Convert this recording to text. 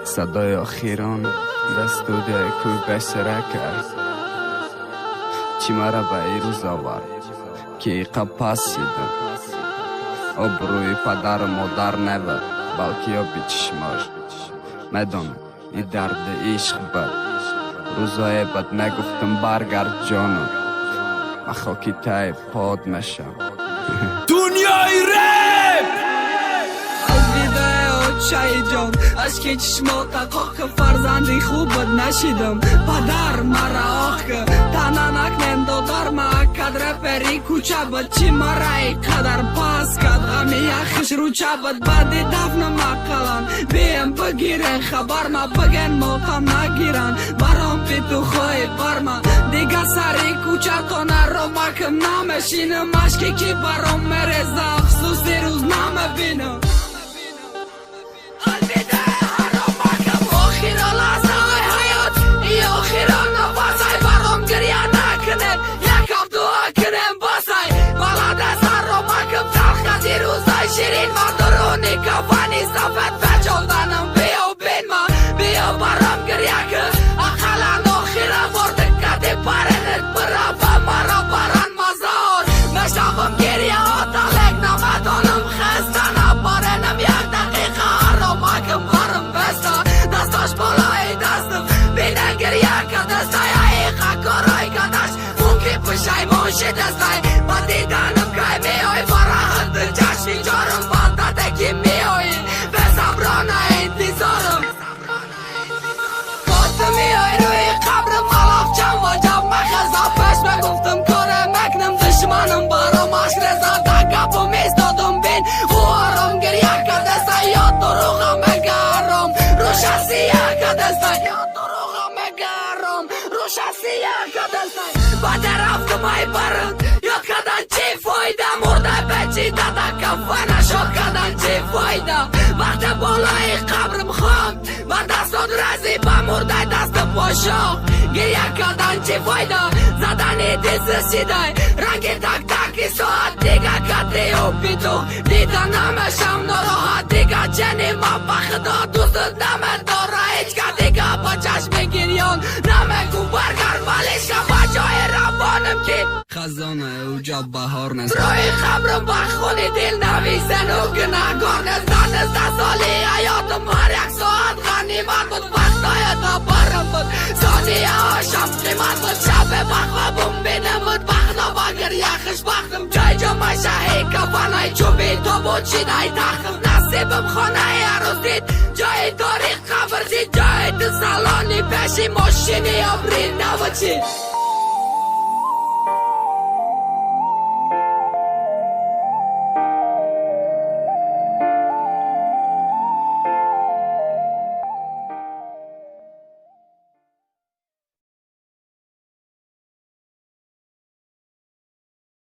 صدای آخیران در استودیوی کوی بسره کرد. چی مرا به ای روز آورد که ای قپس دیدم. آبروی پدر و مادر نبود بلکه آبی چشماش. میدانم این درد عشق بود. روزای بد نگفتم برگرد جانم، من خاکی تای پاد میشم. دنیای رپ شای جان از که چشمات قاق که فرزندی خوبت نشیدم. پدر مرا آخ که تنها نکنم دادر ما کدر پری کوچه بد چی مرا ای قدر پاس کد غمی یخش رو چه بد بعد دفن مقلان بیم بگیرن خبر ما بگن موقم نگیرن برام پی تو خواهی برما دیگه سری کوچه تا نرو مکم نمشینم مشکی که برام مرزه افسوسی روز نمبینم. شیرین مردرونی کفانی صفت بچالدنم بیو بین ما بیو برام گریه که اقلا ناخیره ورده کدی پرنت برا با مرا بران مزار مشتاقم گریه ها تلک نمدانم خستن پرنم یک دقیقه هر مکم برم بستا دستاش بالای دستم بینه گریه که دستای حقیقه کارای کدش ممکن پشای موشی دستای با دیدنم که میای براحت دل جشنی جارم بانده که میای به صبرانه انتظارم گفت میای روی قبرم ملاف چند واجب مخزا پش بگفتم کاره مکنم دشمنم برام اشرزا دکپو میستادم بین خوارم گریه کرده سیاد دروغم مگرم روش سیه کرده سیاد دروغم مگرم روش سیه کرده سیاد با درفتم ای برند یا کدن چی فایده مرده بچی دادا کفانه شو کدن چی فایده وقت بالای قبرم خواهم و دستان رزی با مرده دست پاشا گریه کدن چی فایده زدنی دیز سیده رنگی تک تکی ساعت دیگه کتی و بیتو دیدن نمشم نراحت دیگه چنی ما بخدا دوست نمه داره هیچ که دیگه با چشم گریان نمگو برگر ولیش که با جای روانم که خزانه اوجا بهار نست روی خبرم بخونی دل نویسن و گناهگار نزدن از 10 سالی حیاتم هر یک ساعت غنیمت بود وقتای تا برم بود ثانیه هاشم قیمت بود شب بخوابم بینم بود بخنا باگر یخش بختم جای جمعه شهی کفانای چوبی تو بود چینای تخم نصیبم خانه عروس دید جای تاریخ خبر دید جای تو سالانی پیشی ماشینی ابری نبود چید